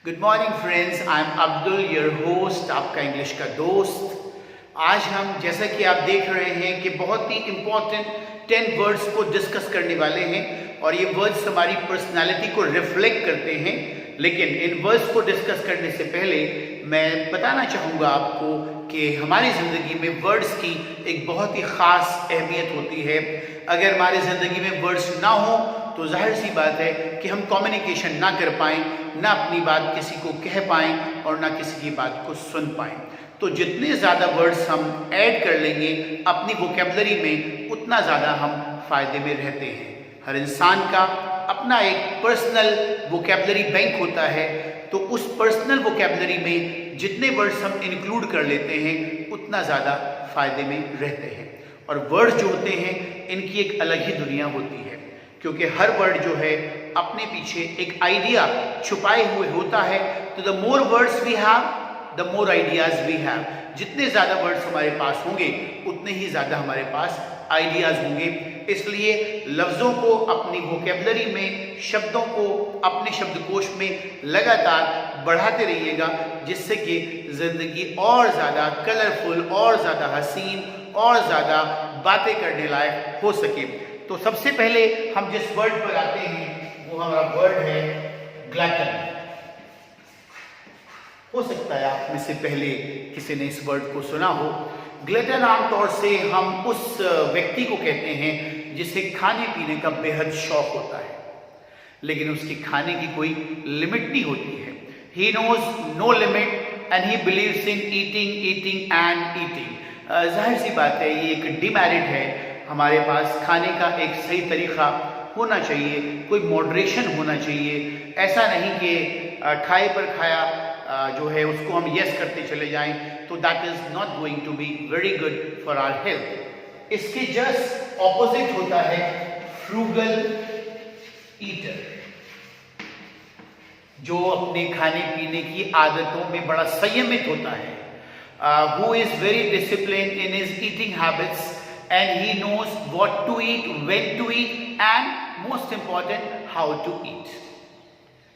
Good morning friends, I am Abdul, your host, आपका English का दोस्त। आज हम, जैसा कि आप देख रहे हैं, कि बहुत ही इम्पोर्टेंट 10 वर्ड्स को डिस्कस करने वाले हैं और ये वर्ड्स हमारी पर्सनालिटी को रिफ्लेक्ट करते हैं। लेकिन इन वर्ड्स को डिस्कस करने से पहले मैं बताना चाहूँगा आपको कि हमारी ज़िंदगी में वर्ड्स की एक बहुत ही ख़ास अहमियत होती है। अगर हमारी ज़िंदगी में वर्ड्स ना हो तो जाहिर सी बात है कि हम कम्युनिकेशन ना कर पाएँ, ना अपनी बात किसी को कह पाएँ और ना किसी की बात को सुन पाएँ। तो जितने ज़्यादा वर्ड्स हम ऐड कर लेंगे अपनी वोकैबुलरी में, उतना ज़्यादा हम फ़ायदे में रहते हैं। हर इंसान का अपना एक पर्सनल वोकैबुलरी बैंक होता है, तो उस पर्सनल वोकैबुलरी में जितने वर्ड्स हम इंक्लूड कर लेते हैं उतना ज़्यादा फ़ायदे में रहते हैं। और वर्ड्स जो होते हैं इनकी एक अलग ही दुनिया होती है, क्योंकि हर वर्ड जो है अपने पीछे एक आइडिया छुपाए हुए होता है। तो the more words we have, the more ideas we have. जितने ज़्यादा वर्ड्स हमारे पास होंगे उतने ही ज़्यादा हमारे पास आइडियाज होंगे। इसलिए लफ्ज़ों को अपनी वोकैबुलरी में, शब्दों को अपने शब्दकोश में लगातार बढ़ाते रहिएगा, जिससे कि ज़िंदगी और ज़्यादा कलरफुल, और ज़्यादा हसीन, और ज़्यादा बातें करने लायक हो सके। तो सबसे पहले हम जिस वर्ड पर आते हैं वो हमारा वर्ड है ग्लटन। हो सकता है आप में से पहले किसी ने इस वर्ड को सुना हो। ग्लटन आमतौर से हम उस व्यक्ति को कहते हैं जिसे खाने पीने का बेहद शौक होता है, लेकिन उसकी खाने की कोई लिमिट नहीं होती है। He knows no limit and he believes in eating, eating and eating. जाहिर सी बात है, ये एक डिमेरिट है। हमारे पास खाने का एक सही तरीका होना चाहिए, कोई मॉडरेशन होना चाहिए। ऐसा नहीं कि खाए पर खाया जो है उसको हम यस करते चले जाएं, तो that is not going to be very good for our health. इसके जस्ट ऑपोजिट होता है फ्रूगल ईटर, जो अपने खाने पीने की आदतों में बड़ा संयमित होता है। who is very disciplined in his eating habits and he knows what to eat, when to eat and most important how to eat,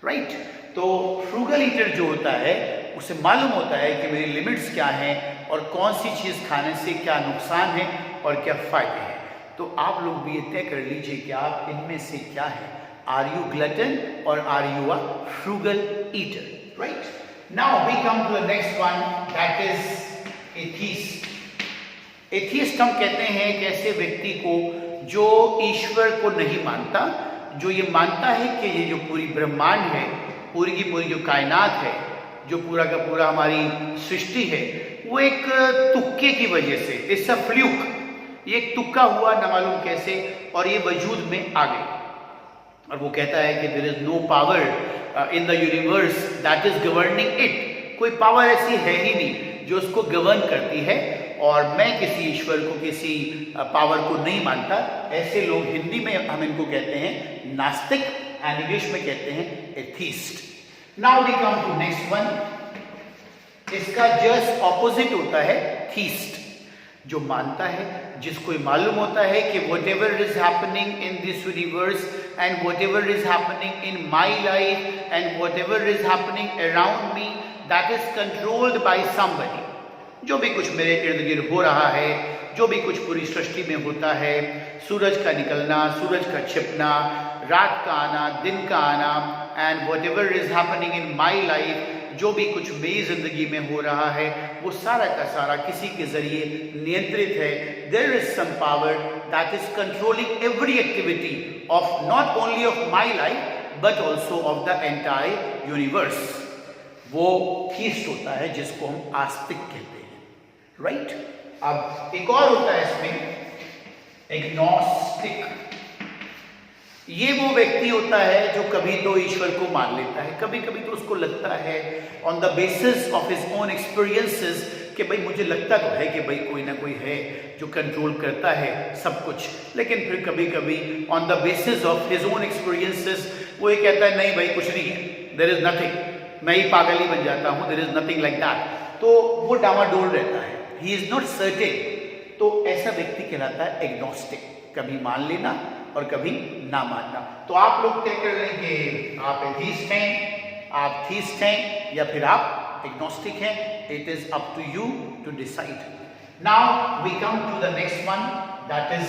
right? तो फ्रूगल ईटर जो होता है उसे मालूम होता है कि मेरी लिमिट्स क्या हैं और कौन सी चीज़ खाने से क्या नुकसान है और क्या फ़ायदे हैं। तो आप लोग भी ये तय कर लीजिए कि आप इनमें से क्या है। आर यू ग्लटन और are you a frugal eater, right? Now we come to the next one, that is atheist. Atheist हम कहते हैं एक ऐसे व्यक्ति को जो ईश्वर को नहीं मानता, जो ये मानता है कि ये जो पूरी ब्रह्मांड है, पूरी की पूरी जो कायनात है, जो पूरा का पूरा हमारी सृष्टि है, वो एक तुक्के की वजह से, इट्स अ फ्लूक, ये एक तुक्का हुआ न मालूम कैसे और ये वजूद में आ गई। और वो कहता है कि there is no power in the universe that is governing it. कोई पावर ऐसी है ही नहीं जो उसको गवर्न करती है, और मैं किसी ईश्वर को, किसी पावर को नहीं मानता। ऐसे लोग, हिंदी में हम इनको कहते हैं नास्तिक एंड इंग्लिश में कहते हैं atheist. Now we come to next one. इसका जस्ट ऑपोजिट होता है थीस्ट, जो मानता है, जिसको मालूम होता है कि whatever is happening in this universe and whatever is happening in my life and whatever is happening around me, that is controlled by somebody। जो भी कुछ मेरे इर्द गिर्द हो रहा है, जो भी कुछ पूरी सृष्टि में होता है, सूरज का निकलना, सूरज का छिपना, रात का आना, दिन का आना, and whatever is happening in my life, जो भी कुछ मेरी जिंदगी में हो रहा है, वो सारा का सारा किसी के जरिए नियंत्रित है। There is some power that is controlling every activity of not only of my life but also of the entire universe। वो थीस्ट होता है जिसको हम आस्तिक कहते हैं, राइट? अब एक और होता है इसमें एग्नोस्टिक। ये वो व्यक्ति होता है जो कभी तो ईश्वर को मान लेता है, कभी कभी तो उसको लगता है on the basis of his own experiences कि भाई मुझे लगता तो है कि भाई कोई ना कोई है जो कंट्रोल करता है सब कुछ। लेकिन फिर कभी कभी on the basis of his own experiences वो ये कहता है नहीं भाई कुछ नहीं है, देयर इज नथिंग, मैं ही पागल ही बन जाता हूँ, there is nothing like that. तो वो डामाडोल रहता है, ही इज नॉट सर्टेन। तो ऐसा व्यक्ति कहलाता है एग्नोस्टिक, कभी मान लेना और कभी ना मानना। तो आप लोग तय कर लें कि आप एथीस्ट हैं आप थीस्ट हैं या फिर आप एग्नोस्टिक हैं, it is up to you to decide. Now we come to the next one, that is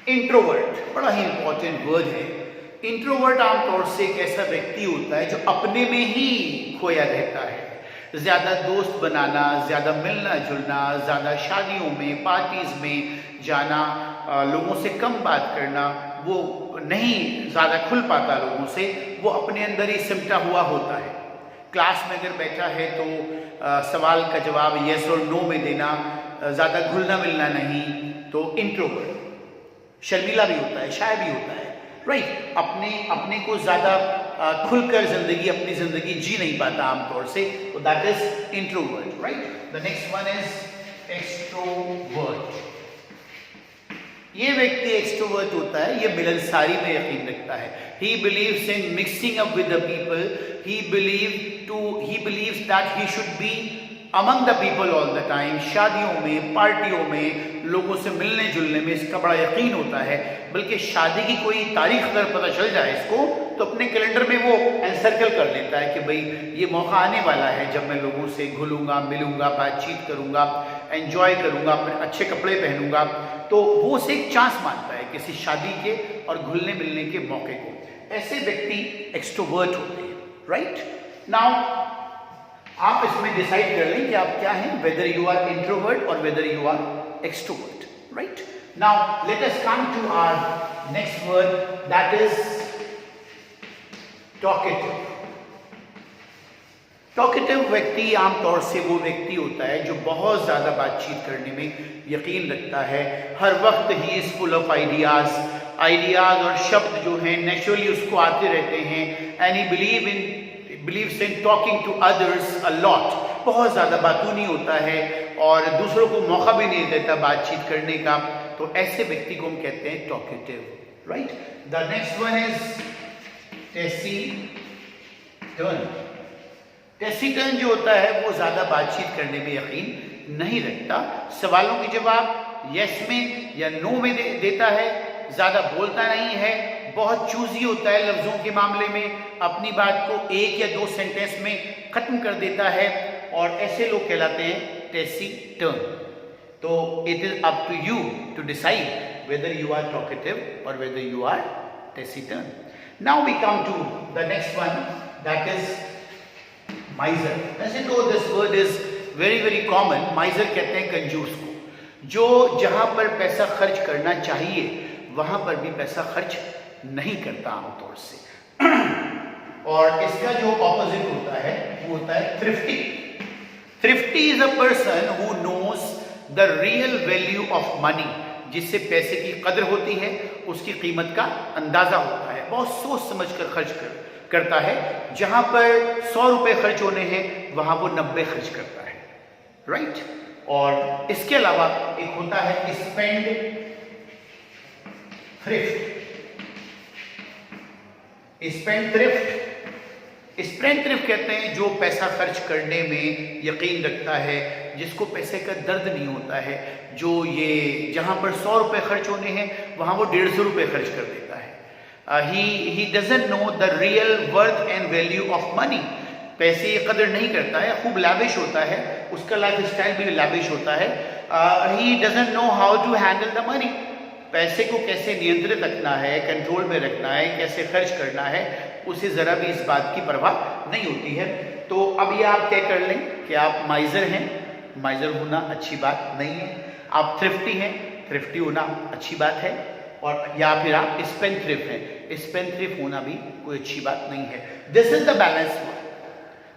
introvert. बड़ा ही इंपॉर्टेंट वर्ड है. इंट्रोवर्ट आमतौर से एक ऐसा व्यक्ति होता है जो अपने में ही खोया रहता है. ज़्यादा दोस्त बनाना, ज़्यादा मिलना जुलना, ज़्यादा शादियों में, पार्टीज़ में जाना, लोगों से कम बात करना, वो नहीं ज़्यादा खुल पाता लोगों से, वो अपने अंदर ही सिमटा हुआ होता है. क्लास में अगर बैठा है तो सवाल का जवाब येस और नो में देना, ज़्यादा घुलना मिलना नहीं, तो इंट्रोवर्ट. शर्मीला भी होता है, शाय भी होता है, राइट. अपने को ज़्यादा खुलकर अपनी जिंदगी जी नहीं पाता आमतौर से, तो that is introvert, right. The next one is extrovert. ये व्यक्ति एक्सट्रोवर्ट होता है, ये मिलनसारी में यकीन रखता है. ही believes in mixing up with the people. He believes that he should be among the people all the time. शादियों में, पार्टियों में, लोगों से मिलने जुलने में इसका बड़ा यकीन होता है. बल्कि शादी की कोई तारीख अगर पता चल जाए इसको, तो अपने कैलेंडर में वो एनसर्कल कर लेता है कि भाई ये मौका आने वाला है जब मैं लोगों से घुलूंगा, मिलूंगा, बातचीत करूंगा, एंजॉय करूंगा, अपने अच्छे कपड़े पहनूंगा. तो वो उसे एक चांस मानता है किसी शादी के और घुलने मिलने के मौके को. ऐसे व्यक्ति एक्सट्रोवर्ट होते हैं, राइट. नाउ आप इसमें डिसाइड कर लें कि आप क्या हैं, वेदर यू आर इंट्रोवर्ट और whether you are extrovert, right. Now let us come to our next word, that is talkative. Talkative व्यक्ति आमतौर से वो व्यक्ति होता है जो बहुत ज़्यादा बातचीत करने में यकीन रखता है. हर वक्त he is full of ideas और शब्द जो हैं नेचुरली उसको आते रहते हैं. And he believes in talking to others a lot. बहुत ज़्यादा बातूनी होता है और दूसरों को मौका भी नहीं देता बातचीत करने का. तो ऐसे व्यक्ति को हम कहते हैं talkative, right. The next one is taciturn. Taciturn जो होता है वो ज़्यादा बातचीत करने में यकीन नहीं रखता. सवालों के जवाब यस में या नो में देता है. ज़्यादा बोलता नहीं है, बहुत चूजी होता है लफ्ज़ों के मामले में, अपनी बात को एक या दो सेंटेंस में ख़त्म कर देता है. और ऐसे लोग कहलाते हैं टेसिटर्न. तो it is up to you to decide whether you are talkative और whether you are taciturn. Now we come to the next one, that is miser. वैसे तो this word is very very common. Miser कहते हैं कंजूस को, जो जहां पर पैसा खर्च करना चाहिए वहां पर भी पैसा खर्च नहीं करता आमतौर से. और इसका जो ऑपोजिट होता है वो होता है thrifty. Thrifty is a person who knows the real value of money. जिससे पैसे की कदर होती है, उसकी कीमत का अंदाजा होता है, बहुत सोच समझ कर खर्च करता है. जहां पर 100 रुपए खर्च होने हैं वहां वो 90 खर्च करता है, राइट. और इसके अलावा एक होता है स्पेंड थ्रिफ्ट. स्पेंड थ्रिफ्ट कहते हैं जो पैसा खर्च करने में यकीन रखता है, जिसको पैसे का दर्द नहीं होता है, जो ये जहां पर 100 रुपए खर्च होने हैं वहां वो 150 रुपए खर्च कर देता है. He doesn't know the real worth and value of money. पैसे की कदर नहीं करता है, खूब लैविश होता है, उसका लाइफ स्टाइल भी लैविश होता है. He doesn't know how to handle the money. पैसे को कैसे नियंत्रित रखना है, कंट्रोल में रखना है, कैसे खर्च करना है, उसे ज़रा भी इस बात की परवाह नहीं होती है. तो अब ये आप तय कर लें कि आप माइजर हैं, माइजर होना अच्छी बात नहीं है. आप थ्रिफ्टी हैं, थ्रिफ्टी होना अच्छी बात है. और या फिर आप स्पेंडथ्रिफ्ट हैं, स्पेंडथ्रिफ्ट होना भी कोई अच्छी बात नहीं है. This is the balance.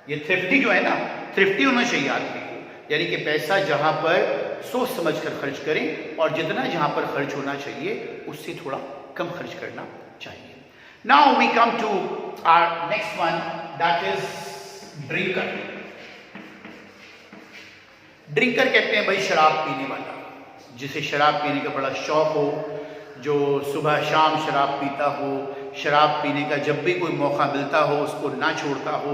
ये थ्रिफ्टी जो है ना, थ्रिफ्टी होना चाहिए आदमी को, यानी कि पैसा जहां पर सोच समझ कर खर्च करें और जितना जहां पर खर्च होना चाहिए उससे थोड़ा कम खर्च करना चाहिए. Now we come to our next one, that is drinker. Drinker कहते हैं भाई शराब पीने वाला, जिसे शराब पीने का बड़ा शौक हो, जो सुबह शाम शराब पीता हो, शराब पीने का जब भी कोई मौका मिलता हो उसको ना छोड़ता हो.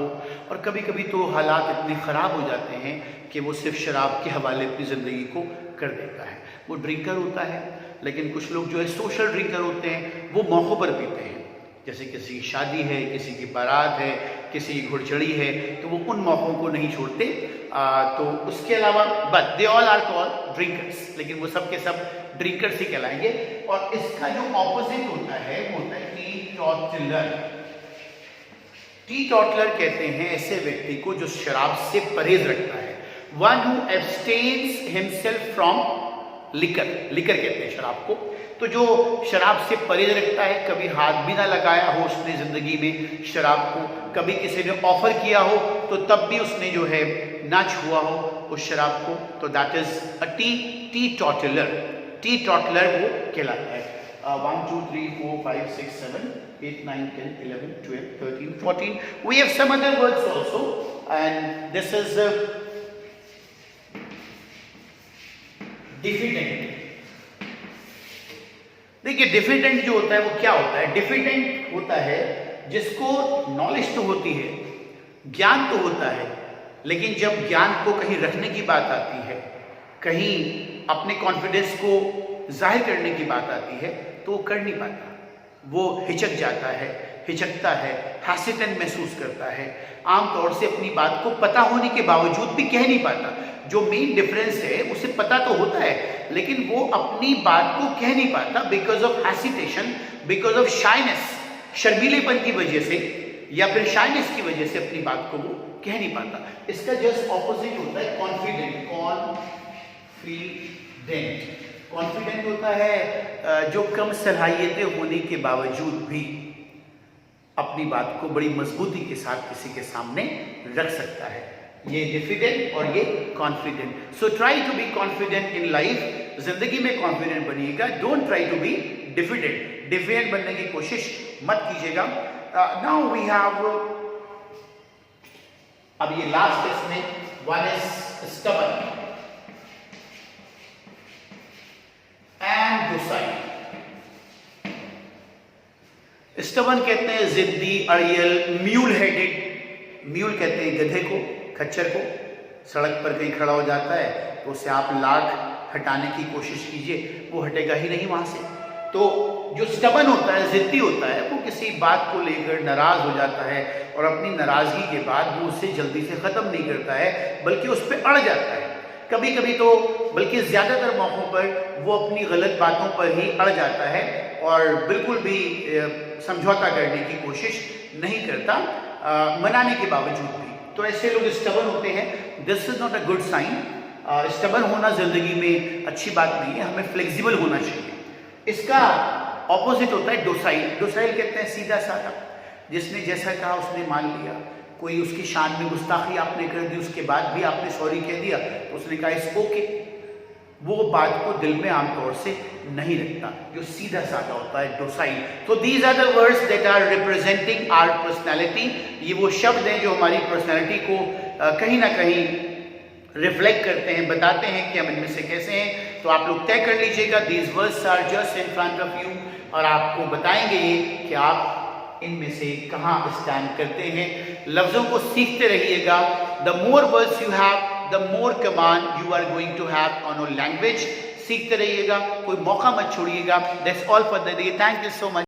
और कभी कभी तो हालात इतने ख़राब हो जाते हैं कि वो सिर्फ शराब के हवाले अपनी ज़िंदगी को कर देता है. वो ड्रिंकर होता है. लेकिन कुछ लोग जो है सोशल ड्रिंकर होते हैं, वो मौक़ों पर पीते हैं, जैसे किसी की शादी है, किसी की बारात है, किसी की घुड़चड़ी है, तो वो उन मौक़ों को नहीं छोड़ते। तो उसके अलावा but they all are called drinkers, लेकिन वो सब के सब ड्रिंकर्स ही कहलाएंगे। और इसका जो ऑपोजिट होता है वो होता है टीटॉटलर। टीटॉटलर कहते हैं ऐसे व्यक्ति को जो शराब से परहेज रखता है, one who abstains himself from liquor, liquor कहते हैं शराब को। तो जो शराब से परहेज रखता है, कभी हाथ भी ना लगाया हो उसने जिंदगी में शराब को, कभी किसी ने ऑफर किया हो तो तब भी उसने जो है ना छुआ हो उस शराब को, तो दैट इज अ टीटॉटलर। टीटॉटलर वो कहलाता है। 1 2 3 4 5 6 7 8 9 10 11 12 13 14 we have some other words also, and this is diffident. देखिए डिफिडेंट जो होता है वो क्या होता है? डिफिडेंट होता है जिसको नॉलेज तो होती है, ज्ञान तो होता है, लेकिन जब ज्ञान को कहीं रखने की बात आती है, कहीं अपने कॉन्फिडेंस को जाहिर करने की बात आती है, तो वो कर नहीं पाता, वो हिचक जाता है, हिचकता है, हेसिटेंट महसूस करता है, आमतौर से अपनी बात को पता होने के बावजूद भी कह नहीं पाता। जो मेन डिफरेंस है उसे पता तो होता है, लेकिन वो अपनी बात को कह नहीं पाता because of hesitation, because of shyness, शर्मीलेपन की वजह से या फिर शाइनेस की वजह से अपनी बात को वो कह नहीं पाता। इसका जस्ट ऑपोजिट होता है कॉन्फिडेंट। कॉन्फिडेंट होता है जो कम सलाहियतें होने के बावजूद भी अपनी बात को बड़ी मजबूती के साथ किसी के सामने रख सकता है। ये डिफिडेंट और ये confident. So try to be confident in life. जिंदगी में कॉन्फिडेंट बनिएगा, don't try to be diffident. Diffident बनने की कोशिश मत कीजिएगा। नाउ वी हैव, अब ये लास्ट इसमें, one is stubborn and docile. Stubborn कहते हैं जिद्दी, अड़ियल, म्यूल हेडेड। म्यूल कहते हैं गधे को, खच्चर को। सड़क पर कहीं खड़ा हो जाता है तो उसे आप लाख हटाने की कोशिश कीजिए, वो हटेगा ही नहीं वहां से। तो जो स्टबर्न होता है, जिद्दी होता है, वो किसी बात को लेकर नाराज हो जाता है और अपनी नाराजगी के बाद वो उसे जल्दी से खत्म नहीं करता है, बल्कि उस पर अड़ जाता है। कभी कभी तो बल्कि ज्यादातर मौकों पर वो अपनी गलत बातों पर ही अड़ जाता है और बिल्कुल भी समझौता करने की कोशिश नहीं करता, मनाने के बावजूद भी। तो ऐसे लोग स्टबर्न होते हैं। This is not a good sign. Stubborn होना जिंदगी में अच्छी बात नहीं है, हमें फ्लेक्सिबल होना चाहिए। इसका ऑपोजिट होता है डोसाइल। डोसाइल कहते हैं सीधा साधा, जिसने जैसा कहा उसने मान लिया। कोई उसकी शान में गुस्ताखी आपने कर दी, उसके बाद भी आपने सॉरी कह दिया, तो उसने कहा इट्स ओके। वो बात को दिल में आमतौर से नहीं रखता, जो सीधा साधा होता है, डोसाइल। तो these are the words that are representing our personality. ये वो शब्द हैं जो हमारी पर्सनैलिटी को कहीं ना कहीं रिफ्लेक्ट करते हैं, बताते हैं कि हम इनमें से कैसे हैं। तो आप लोग तय कर लीजिएगा, these words are just in front of you, और आपको बताएंगे ये कि आप इनमें से कहाँ स्टैंड करते हैं। लफ्जों को सीखते रहिएगा। The more words you have, the more command you are going to have on your language. सीखते रहिएगा, कोई मौका मत छोड़िएगा। That's all for the day. Thank you so much.